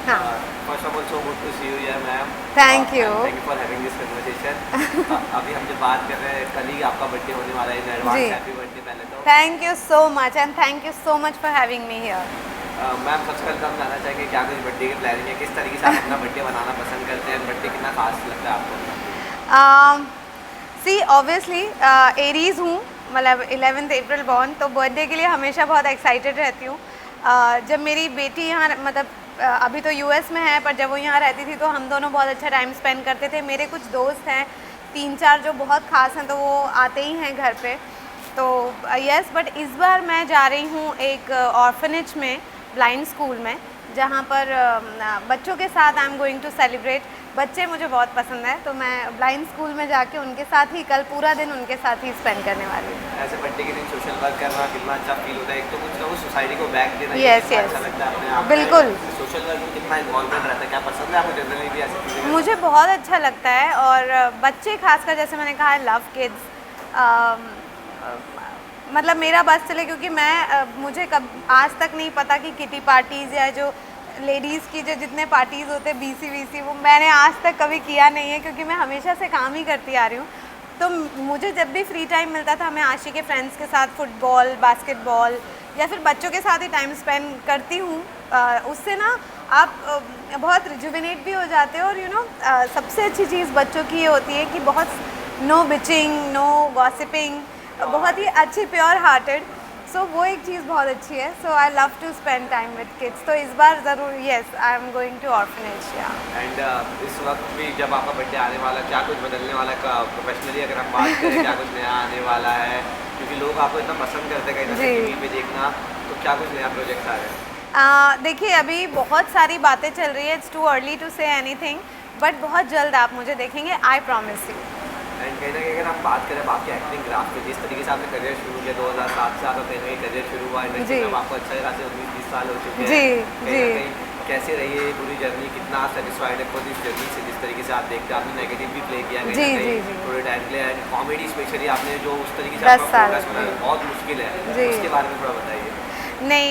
हाँ। First of all so good to see you here ma'am. Thank you. Thank you for having this conversation. अभी हम जब बात कर रहे हैं, कल ही आपका बर्थडे होने वाला है इन जी। एडवांस, हैप्पी बर्थडे पहले तो। Thank you so much and thank you so much for having me here. Ma'am सबसे पहले तो हम जानना चाहेंगे क्या कुछ बर्थडे की प्लानिंग है, किस तरीके से आप अपना बर्थडे बनाना पसंद करते हैं, बर्थडे कितना खास लगता है आपको? सी ऑब्वियसली एरीज हूँ, मतलब 11 अप्रैल बॉर्न, तो बर्थडे के लिए हमेशा बहुत एक्साइटेड रहती हूँ। जब मेरी बेटी यहाँ मतलब अभी तो यूएस में है, पर जब वो यहाँ रहती थी तो हम दोनों बहुत अच्छा टाइम स्पेंड करते थे। मेरे कुछ दोस्त हैं 3-4 जो बहुत ख़ास हैं, तो वो आते ही हैं घर पे। तो यस, बट इस बार मैं जा रही हूँ एक ऑर्फनेज में, ब्लाइंड स्कूल में, जहाँ पर बच्चों के साथ I am going to celebrate. बच्चे मुझे बहुत पसंद है, तो मैं ब्लाइंड स्कूल में जाके उनके साथ ही कल पूरा दिन उनके साथ ही स्पेंड करने वाली हूँ। ऐसे बर्थडे के दिन सोशल वर्क करना कितना अच्छा फील होता है, एक तो कुछ ना कुछ सोसाइटी को बैक देना, Yes, कितना yes. अच्छा लगता है अपने आप में। बिल्कुल। सोशल वर्क में कितना इन्वॉल्वमेंट रहता है, क्या पसंद है आपको जनरली भी ऐसी चीज़ें? मुझे बहुत अच्छा लगता है, और बच्चे खासकर, जैसे मैंने कहा, लव किड्स। मतलब मेरा बस चले, क्योंकि मैं मुझे कब आज तक नहीं पता कि किटी पार्टीज़ या जो लेडीज़ की जो जितने पार्टीज़ होते हैं बीसी वीसी, वो मैंने आज तक कभी किया नहीं है, क्योंकि मैं हमेशा से काम ही करती आ रही हूँ। तो मुझे जब भी फ्री टाइम मिलता था, मैं आशी के फ्रेंड्स के साथ फुटबॉल, बास्केटबॉल या फिर बच्चों के साथ ही टाइम स्पेंड करती हूँ। उससे ना आप बहुत रिजुविनेट भी हो जाते हो, और सबसे अच्छी चीज़ बच्चों की ये होती है कि बहुत नो बिचिंग, नो गॉसिपिंग, बहुत ही अच्छी प्योर हार्टेड। सो वो एक चीज़ बहुत अच्छी है। So I love to spend time with kids. तो इस बार ज़रूर, yes, I am going to orphanage. या एंड इस वक्त भी जब आपका बर्थडे आने वाला, क्या कुछ बदलने वाला का प्रोफेशनली अगर हम बात करें, क्या कुछ नया आने वाला है? क्योंकि लोग आपको इतना पसंद करते हैं कहीं ना कहीं टीवी पे देखना, तो क्या कुछ नया प्रोजेक्ट आ रहे हैं? देखिए, अभी बहुत सारी बातें चल रही है, it's too early to say anything, but बहुत जल्द आप मुझे देखेंगे, आई प्रॉमिस यू। एंड कहीं ना कहीं अगर हम बात करें आपके एक्टिंग ग्राफ पे, जिस तरीके से आपने करियर शुरू किया 2007 से, आपका कहीं ना कहीं करियर शुरू हुआ इंडस्ट्री में, आपको अच्छा खासे 19-20 साल हो चुके हैं। कहीं ना कहीं कैसे रही है ये पूरी जर्नी, कितना आप सेटिस्फाइड है खुद इस जर्नी से, जिस तरीके से आप देखते हैं? आपने नेगेटिव भी प्ले किया कहीं ना कहीं थोड़े टाइम के लिए, एंड कॉमेडी स्पेशली आपने जो उस तरीके से आपका प्रोग्रेस बनाया, बहुत मुश्किल है, उसके बारे में थोड़ा बताइए। नहीं,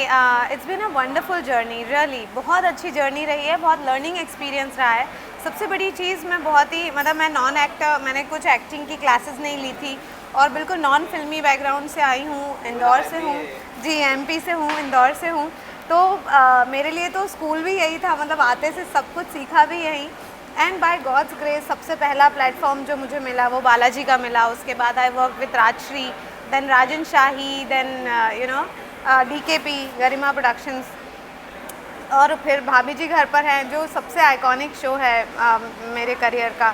it's been a wonderful journey, really बहुत अच्छी जर्नी रही है, बहुत लर्निंग एक्सपीरियंस रहा है। सबसे बड़ी चीज़, मैं बहुत ही मतलब मैं नॉन एक्टर, मैंने कुछ एक्टिंग की क्लासेस नहीं ली थी, और बिल्कुल नॉन फिल्मी बैकग्राउंड से आई हूँ, इंदौर से हूँ। जी, एमपी से हूँ, इंदौर से हूँ। तो मेरे लिए तो स्कूल भी यही था, मतलब आते से सब कुछ सीखा भी यहीं। एंड बाय गॉड्स ग्रेस सबसे पहला प्लेटफॉर्म जो मुझे मिला वो बालाजी का मिला। उसके बाद I work with Rajshri, then Rajan Shahi, then DKP, Garima productions, और फिर भाभी जी घर पर हैं, जो सबसे आइकॉनिक शो है मेरे करियर का।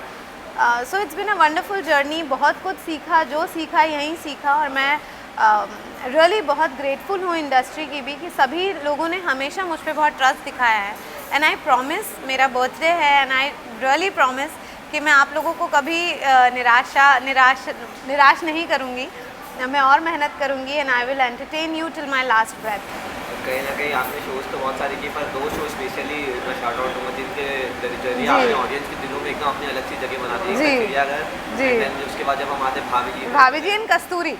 So it's been a wonderful journey, बहुत कुछ सीखा, जो सीखा यहीं सीखा, और मैं रियली बहुत ग्रेटफुल हूँ इंडस्ट्री की भी, कि सभी लोगों ने हमेशा मुझ पर बहुत ट्रस्ट दिखाया है। एंड आई प्रॉमिस, मेरा बर्थडे है, एंड आई रियली प्रॉमिस कि मैं आप लोगों को कभी निराश नहीं करूँगी। मैं और मेहनत करूँगी, and I will entertain you till my last breath. कहीं ना कहीं आपने शोज़ तो बहुत सारे किए, पर 2 शो स्पेशली मैं शाउट आउट दूंगा जिनके जरिए आपने ऑडियंस के दिलों में एकदम अपनी अलग सी जगह बना दी है, चिड़ियाघर। जी। उसके बाद जब हम आते हैं भाभी जी एंड कस्तूरी,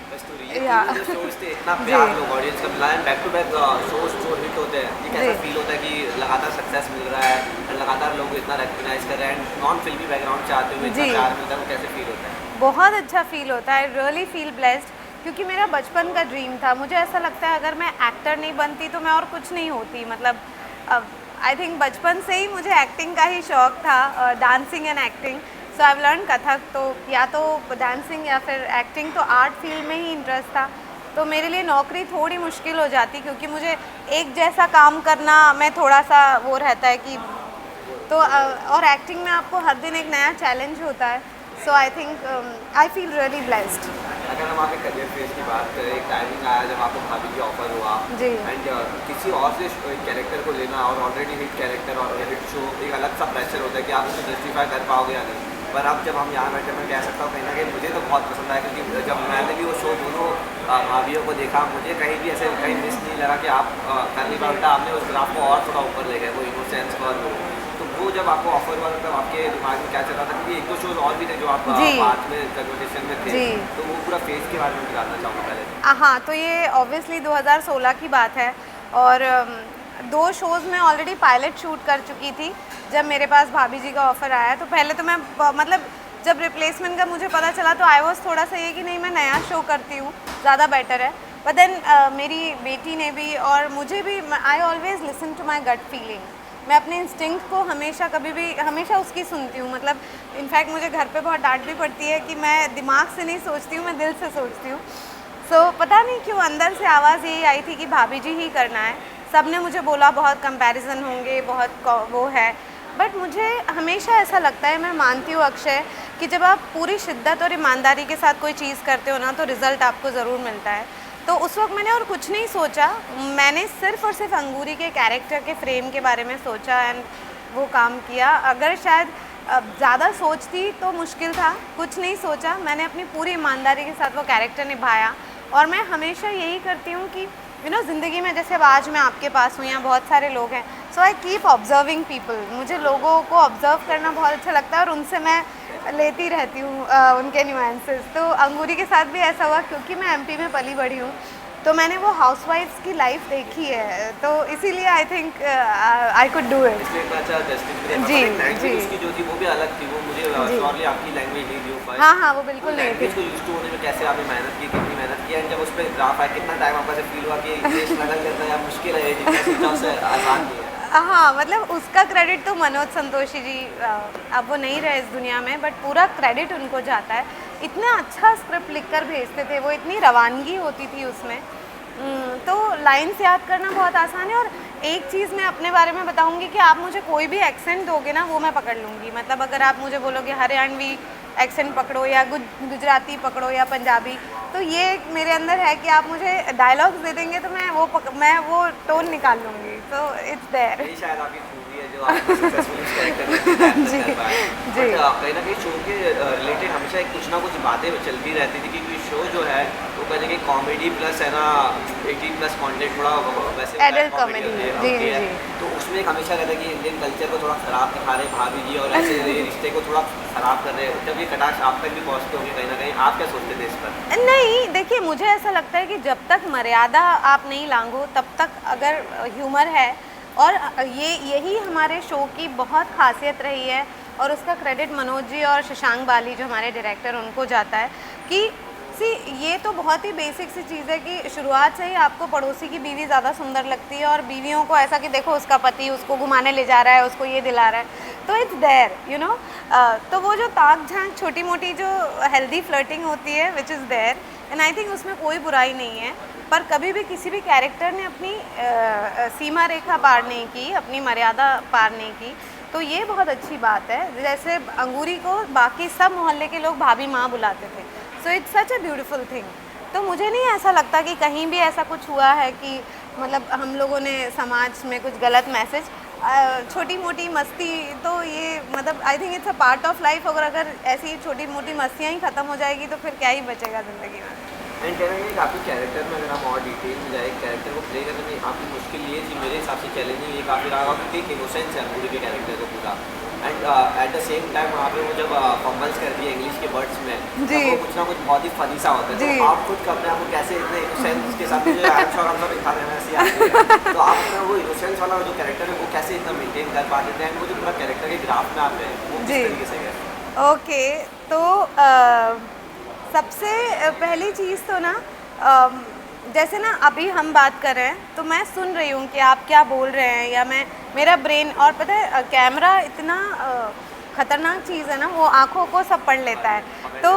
ये शोज़ थे, इतना प्यार लोग ऑडियंस का मिला है, बैक टू बैक शोज़ जो हिट होते हैं, ये कैसा फील होता है कि लगातार सक्सेस मिल रहा है, लगातार लोग इतना रिकग्नाइज कर रहे हैं, एंड नॉन फिल्मी बैकग्राउंड से आते हुए इतना प्यार मिलता है, वो कैसे फील होता है? बहुत अच्छा फील होता है, रियली फील ब्लेस्ड, क्योंकि मेरा बचपन का ड्रीम था। मुझे ऐसा लगता है अगर मैं एक्टर नहीं बनती तो मैं और कुछ नहीं होती। मतलब आई थिंक बचपन से ही मुझे एक्टिंग का ही शौक़ था, dancing and acting. So I learn Kathak, तो या तो डांसिंग या फिर एक्टिंग, तो आर्ट फील्ड में ही इंटरेस्ट था। तो मेरे लिए नौकरी थोड़ी मुश्किल हो जाती, क्योंकि मुझे एक जैसा काम करना में थोड़ा सा वो रहता है कि, तो और एक्टिंग में आपको हर दिन एक नया चैलेंज होता है। So I think I feel really blessed. अगर हम आपके करियर फेज की बात करें, एक टाइमिंग आया जब आपको भाभी की ऑफर हुआ, एंड किसी और से कैरेक्टर को लेना, और ऑलरेडी हिट कैरेक्टर और हिट शो, एक अलग सा प्रेशर होता है कि आप उसे जस्टिफाई कर पाओगे या नहीं। पर अब जब हम यहाँ बैठे, मैं कह सकता हूँ कहीं ना कहीं मुझे तो बहुत पसंद आया, क्योंकि जब मैंने भी वो शो दोनों भाभीियों को देखा, मुझे कहीं भी ऐसे कहीं मिस नहीं लगा कि आप कर नहीं पाए, आपने उस ग्राफ को और थोड़ा ऊपर ले गए, वो इनोसेंस और वो जब आपको ऑफर हुआ, तब आपके दिमाग में क्या चल रहा था? क्योंकि 1-2 शोज और भी थे जो आप बाद में कन्वर्सेशन में थे, तो वो पूरा फेज के बारे में जानना चाहूँगा पहले। हाँ, तो ये ऑब्वियसली 2016 की बात है, और 2 शोज़ में ऑलरेडी पायलट शूट कर चुकी थी जब मेरे पास भाभी जी का ऑफ़र आया। तो पहले तो मैं मतलब जब रिप्लेसमेंट का मुझे पता चला तो आई वॉज थोड़ा सा ये कि नहीं मैं नया शो करती हूँ, ज़्यादा बेटर है। बट देन मेरी बेटी ने भी और मुझे भी, I always listen to my gut feeling. मैं अपने इंस्टिंक्ट को हमेशा कभी भी हमेशा उसकी सुनती हूँ। मतलब इनफैक्ट मुझे घर पे बहुत डांट भी पड़ती है कि मैं दिमाग से नहीं सोचती हूँ, मैं दिल से सोचती हूँ। सो पता नहीं क्यों अंदर से आवाज़ यही आई थी कि भाभी जी ही करना है। सब ने मुझे बोला बहुत कंपैरिजन होंगे, बहुत वो है, बट मुझे हमेशा ऐसा लगता है, मैं मानती हूँ अक्षय, कि जब आप पूरी शिद्दत और ईमानदारी के साथ कोई चीज़ करते हो ना तो रिज़ल्ट आपको ज़रूर मिलता है। तो उस वक्त मैंने और कुछ नहीं सोचा, मैंने सिर्फ़ और सिर्फ अंगूरी के कैरेक्टर के फ्रेम के बारे में सोचा एंड वो काम किया। अगर शायद ज़्यादा सोचती तो मुश्किल था, कुछ नहीं सोचा, मैंने अपनी पूरी ईमानदारी के साथ वो कैरेक्टर निभाया। और मैं हमेशा यही करती हूँ कि ज़िंदगी में जैसे अब आज मैं आपके पास हूँ, यहाँ बहुत सारे लोग हैं, सो आई कीप ऑब्जर्विंग पीपल। मुझे लोगों को ऑब्जर्व करना बहुत अच्छा लगता है और उनसे मैं लेती रहती हूँ उनके न्यूएंसेस। तो अंगूरी के साथ भी ऐसा हुआ, क्योंकि मैं एमपी में पली बड़ी हूँ तो मैंने वो हाउसवाइफ्स की लाइफ देखी है, तो इसीलिए I think I could do it. जी जी, उसकी जो थी वो भी अलग थी, वो मुझे श्योरली आपकी लैंग्वेज नहीं थी। हाँ, वो बिल्कुल नहीं थी। इसको यूज टू होने में कैसे आपने मेहनत की, कितनी मेहनत की, एंड जब उस पर ग्राफ आया कितना टाइम आपका फील हुआ कि ये स्ट्रगल करना या मुश्किल है, जितना सोचा उससे आसान नहीं है? हाँ, मतलब उसका क्रेडिट तो मनोज संतोषी जी, अब वो नहीं रहे इस दुनिया में, बट पूरा क्रेडिट उनको जाता है। इतना अच्छा स्क्रिप्ट लिखकर भेजते थे वो, इतनी रवानगी होती थी उसमें। तो लाइन्स याद करना बहुत आसान है। और एक चीज़ मैं अपने बारे में बताऊंगी कि आप मुझे कोई भी एक्सेंट दोगे ना वो मैं पकड़ लूँगी। मतलब अगर आप मुझे बोलोगे हरियाणवी एक्सेंट पकड़ो या गुजराती पकड़ो या पंजाबी, तो ये मेरे अंदर है कि आप मुझे डायलॉग्स दे देंगे तो मैं वो टोन निकाल लूँगी। तो इट्स देयर। यही शायद आपकी खूबी है जो आप सक्सेसफुल इस कैरेक्टर में जी जी। कहीं ना कहीं शो के रिलेटेड हमेशा कुछ ना कुछ बातें चलती रहती थी, क्योंकि शो जो है वो कहीं ना कहीं कॉमेडी प्लस है ना 18+ कंटेंट, थोड़ा वैसे एडल्ट कॉमेडी। जी जी। तो उसमें एक हमेशा रहता है कि इंडियन कल्चर को थोड़ा ख़राब दिखा रहे भाभी जी और ऐसे रिश्ते को थोड़ा ख़राब कर रहे हैं। जब ये कटाक्ष आप तक भी पहुँचते होंगे कहीं ना कहीं, आप क्या सोचते थे इस पर? नहीं, देखिए मुझे ऐसा लगता है कि जब तक मर्यादा आप नहीं लांघो तब तक अगर ह्यूमर है, और यही हमारे शो की बहुत खासियत रही है और उसका क्रेडिट मनोज जी और शशांक बाली जो हमारे डायरेक्टर उनको जाता है कि ये तो बहुत ही बेसिक सी चीज़ है कि शुरुआत से ही आपको पड़ोसी की बीवी ज़्यादा सुंदर लगती है और बीवियों को ऐसा कि देखो उसका पति उसको घुमाने ले जा रहा है, उसको ये दिला रहा है, तो इट्स देयर तो वो जो ताक झांक छोटी मोटी जो हेल्दी फ्लर्टिंग होती है which is there, and I think उसमें कोई बुराई नहीं है। पर कभी भी किसी भी कैरेक्टर ने अपनी सीमा रेखा पार नहीं की, अपनी मर्यादा पार नहीं की, तो ये बहुत अच्छी बात है। जैसे अंगूरी को बाकी सब मोहल्ले के लोग भाभी माँ बुलाते थे, so it's such a beautiful thing. तो मुझे नहीं ऐसा लगता कि कहीं भी ऐसा कुछ हुआ है कि मतलब हम लोगों ने समाज में कुछ गलत मैसेज, छोटी मोटी मस्ती, तो ये मतलब I think it's a part of life. अगर ऐसी छोटी मोटी मस्तियाँ ही ख़त्म हो जाएगी तो फिर क्या ही बचेगा ज़िंदगी में। एंड कहना है कि आपके कैरेक्टर में अगर हम और डिटेल में जाए, कैरेक्टर को प्ले करने में आपकी मुश्किल ये थी, मेरे हिसाब से चैलेंजिंग ये काफ़ी रहा, क्योंकि एक इनोसेंस है पूरे के कैरेक्टर को पूरा, and at the same time वहाँ पे वो जब फंबल्स कर दिए इंग्लिश के वर्ड्स में, तो वो कुछ ना कुछ बहुत ही फनी सा होता है। तो आप खुद अपने आप को कैसे इतने इनोसेंस के साथ, आई एम श्योर हम सब दिखा रहे हैं ऐसे, तो आप वो इनोसेंस वाला जो कैरेक्टर है वो कैसे इतना मेंटेन कर पाते थे, एंड वो जो पूरा कैरेक्टर के ग्राफ में आप हैं वो किस तरीके से गए? ओके, तो सबसे पहली चीज़ तो ना जैसे ना अभी हम बात कर रहे हैं तो मैं सुन रही हूँ कि आप क्या बोल रहे हैं, या मेरा ब्रेन, और पता है कैमरा इतना ख़तरनाक चीज़ है ना, वो आँखों को सब पढ़ लेता है। तो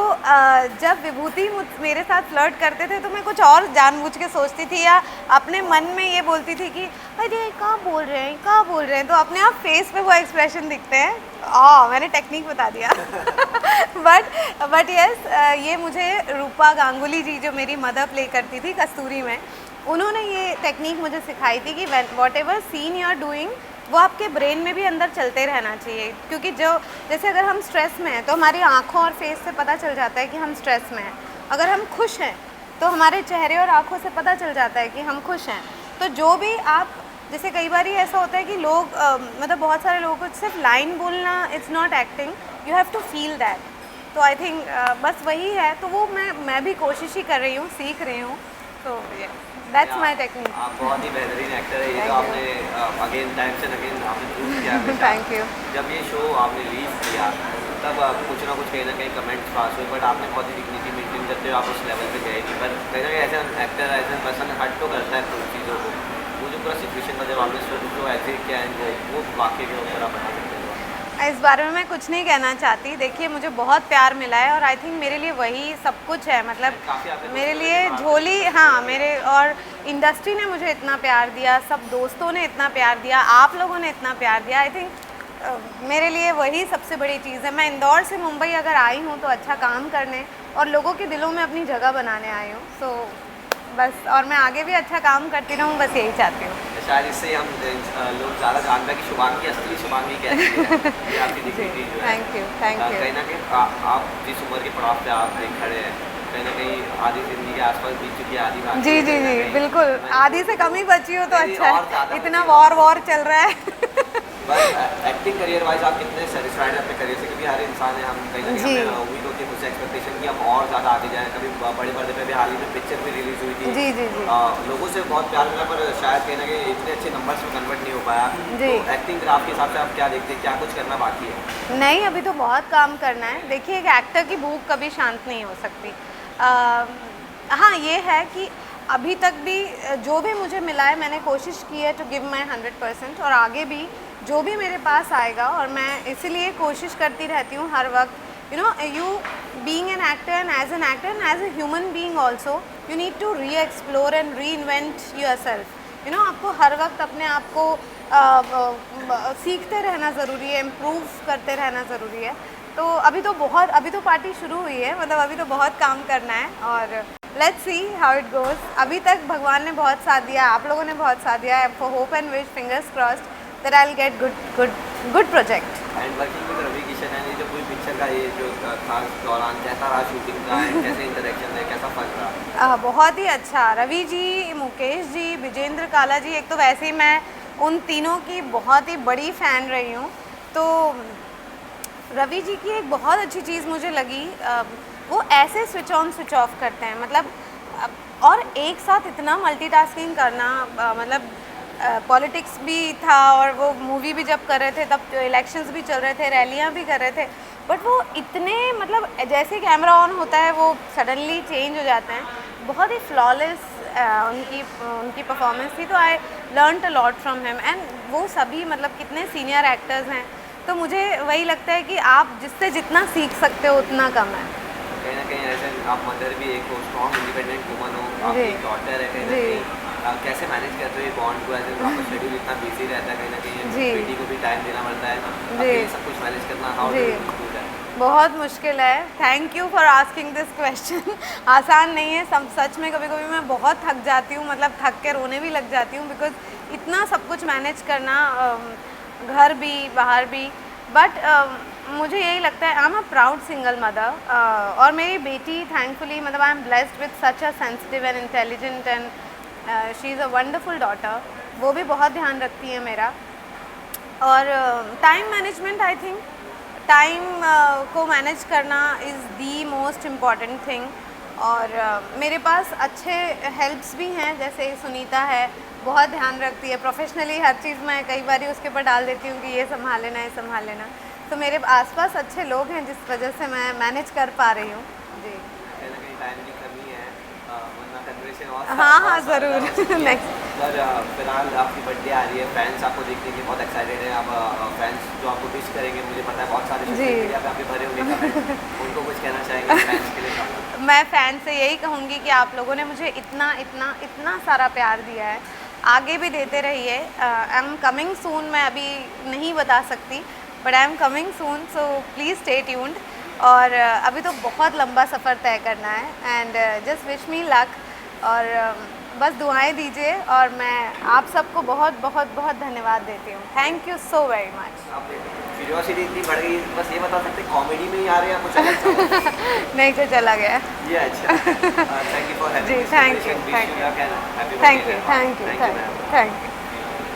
जब विभूति मेरे साथ फ्लर्ट करते थे तो मैं कुछ और जानबूझ के सोचती थी या अपने मन में ये बोलती थी कि अरे कहाँ बोल रहे हैं, तो अपने आप फेस पे वो एक्सप्रेशन दिखते हैं। मैंने टेक्निक बता दिया बट यस, ये मुझे रूपा गांगुली जी जो मेरी मदर प्ले करती थी कस्तूरी में, उन्होंने ये टेक्निक मुझे सिखाई थी कि whatever scene you are doing वो आपके ब्रेन में भी अंदर चलते रहना चाहिए। क्योंकि जैसे अगर हम स्ट्रेस में हैं तो हमारी आँखों और फेस से पता चल जाता है कि हम स्ट्रेस में हैं। अगर हम खुश हैं तो हमारे चेहरे और आँखों से पता चल जाता है कि हम खुश हैं। तो जो भी आप, जैसे कई बार ऐसा होता है कि लोग मतलब बहुत सारे लोगों को सिर्फ लाइन बोलना it's not acting, you have to feel that. तो आई थिंक बस वही है। तो वो मैं भी कोशिश ही कर रही हूँ, सीख रही हूँ। So that's my technique. आप बहुत ही बेहतरीन एक्टर है, ये तो आपने अगेन टाइम्स एंड अगेन आपने प्रूव किया हमेशा। Thank you. जब ये शो आपने रिलीज किया तब कुछ ना कुछ कहीं ना कहीं कमेंट्स पास हुए, बट आपने बहुत ही डिग्निटी मेंटेन करते हुए आप उस लेवल पे गए नहीं, पर कहीं ना कहीं as an actor as an person hurt तो करता है कुछ चीज़ों को। वो जो पूरा सिचुएशन था जब आपने जो ऐसे क्या है वो वाक्य के ऊपर आप बता सकते हैं? इस बारे में मैं कुछ नहीं कहना चाहती। देखिए मुझे बहुत प्यार मिला है और आई थिंक मेरे लिए वही सब कुछ है। मतलब मेरे लिए झोली, हाँ, मेरे और इंडस्ट्री ने मुझे इतना प्यार दिया, सब दोस्तों ने इतना प्यार दिया, आप लोगों ने इतना प्यार दिया। आई थिंक मेरे लिए वही सबसे बड़ी चीज़ है। मैं इंदौर से मुंबई अगर आई हूँ तो अच्छा काम करने और लोगों के दिलों में अपनी जगह बनाने आई हूँ। सो बस, और मैं आगे भी अच्छा काम करती रहूँ, बस यही चाहती हूँ। शायद इससे हम लोग ज़्यादा जानते हैं कि शुभांगी असली शुभांगी कैसी है। ये आपकी डिग्निटी जो है। Thank you, thank you. कहीं ना कहीं आप जिस उम्र के पड़ाव पे आप खड़े हैं, कहीं ना कहीं आधी जिंदगी के आसपास बीत चुकी है, आधी बात। जी जी जी, बिल्कुल। आधी से कम ही बची हो तो अच्छा है, इतना वॉर चल रहा है। बस एक्टिंग करियर वाइज आप कितने सेटिस्फाइड हैं अपने करियर से? क्योंकि हर इंसान है, हम कहीं ना कहीं उम्मीद होती है मुझसे एक्सपेक्टेशन कि हम और ज़्यादा आगे जाएँ। कभी बड़े पर्दे पे भी हाल ही में पिक्चर भी रिलीज हुई थी। जी जी जी। लोगों से बहुत प्यार मिला, पर शायद कहीं ना कहीं इतने अच्छे नंबर्स में कन्वर्ट नहीं हो पाया। जी। तो एक्टिंग ग्राफ के हिसाब से आप क्या देखते हैं, क्या कुछ करना बाकी है? नहीं, अभी तो बहुत काम करना है। देखिए एक एक्टर की भूख कभी शांत नहीं हो सकती। हाँ, ये है कि अभी तक भी जो भी मुझे मिला है मैंने कोशिश की है टू गिव माई 100%, और आगे भी जो भी मेरे पास आएगा। और मैं इसीलिए कोशिश करती रहती हूँ हर वक्त, you being an actor and as a human being also you need to reexplore and reinvent yourself. आपको हर वक्त अपने आप को सीखते रहना ज़रूरी है, इम्प्रूव करते रहना ज़रूरी है। तो अभी तो पार्टी शुरू हुई है, मतलब अभी तो बहुत काम करना है और let's see how it goes. अभी तक भगवान ने बहुत साथ दिया, आप लोगों ने बहुत साथ दिया है। For hope and wish, fingers crossed that I will get good project. And working with Ravi Kishan है, ये जो पूरी पिक्चर का ये जो खास दौरान कैसा रहा शूटिंग का, कैसे इंटरेक्शन है, कैसा फन रहा? बहुत ही अच्छा। रवि जी, मुकेश जी, विजेंद्र काला जी, एक तो वैसे ही मैं उन तीनों की बहुत ही बड़ी फ़ैन रही हूँ। तो रवि जी की एक बहुत अच्छी चीज़ मुझे लगी, वो ऐसे स्विच ऑन स्विच ऑफ करते हैं, मतलब और एक साथ इतना मल्टीटास्किंग करना, मतलब पॉलिटिक्स भी था और वो मूवी भी जब कर रहे थे तब इलेक्शंस भी चल रहे थे, रैलियां भी कर रहे थे, बट वो इतने, मतलब जैसे कैमरा ऑन होता है वो सडनली चेंज हो जाते हैं। बहुत ही फ्लॉलेस उनकी परफॉर्मेंस थी। तो I learned a lot from him and वो सभी मतलब कितने सीनियर एक्टर्स हैं। तो मुझे वही लगता है कि आप जिससे जितना सीख सकते हो उतना कम है। कहीं ना कहीं ऐसे आप मदर भी एक हो, स्ट्रॉन्ग इंडिपेंडेंट वुमन हो, आपकी एक डॉटर है, कहीं ना कहीं कैसे मैनेज करते हो ये बॉन्ड को? ऐसे आपका शेड्यूल इतना बिजी रहता है, कहीं ना कहीं बेटी को भी टाइम देना पड़ता है, अकेले सब कुछ मैनेज करना, how do you do that? बहुत मुश्किल है। Thank you for asking this question. आसान नहीं है सब, सच में कभी कभी मैं बहुत थक जाती हूँ, मतलब थक के रोने भी लग जाती हूँ, बिकॉज इतना सब कुछ मैनेज करना, घर भी बाहर भी। बट मुझे यही लगता है I am a proud single mother, और मेरी बेटी थैंकफुली, मतलब I am blessed with such a sensitive and intelligent and she is a wonderful daughter. वो भी बहुत ध्यान रखती है मेरा। और time management, I think time को मैनेज करना is the most important thing. और मेरे पास अच्छे हेल्प्स भी हैं, जैसे सुनीता है, बहुत ध्यान रखती है प्रोफेशनली हर चीज़। मैं कई बार उसके ऊपर डाल देती हूँ कि ये संभाल लेना, ये संभाल लेना। तो मेरे आसपास अच्छे लोग हैं जिस वजह से मैं मैनेज कर पा रही हूँ। जी, हाँ ज़रूर। नेक्स्ट सर, फिलहाल आपकी बर्थडे आ रही है, फैंस आपको देखने के बहुत एक्साइटेड हैं। आप फैंस जो आपको विश करेंगे, मुझे पता है बहुत सारे सोशल मीडिया पे आपके भरे होंगे कमेंट, उनको कुछ कहना चाहेंगे फैंस के लिए? मैं फैन से यही कहूँगी कि आप लोगों ने मुझे इतना इतना इतना सारा प्यार दिया है, आगे भी देते रहिए। आई एम कमिंग सून, मैं अभी नहीं बता सकती, but I am coming soon, so please stay tuned. और अभी तो बहुत लंबा सफ़र तय करना है and just wish me luck, और बस दुआएं दीजिए। और मैं आप सबको बहुत बहुत बहुत धन्यवाद देती हूँ। Thank you so very much. Curiosity इतनी बढ़ गई, बस ये बता सकते कॉमेडी में ही आ रहे हैं कुछ अलग? नहीं, कुछ चला गया ये अच्छा। थैंक यू फॉर हैविंग जी, thank you, thank you, thank you, thank you, thank you.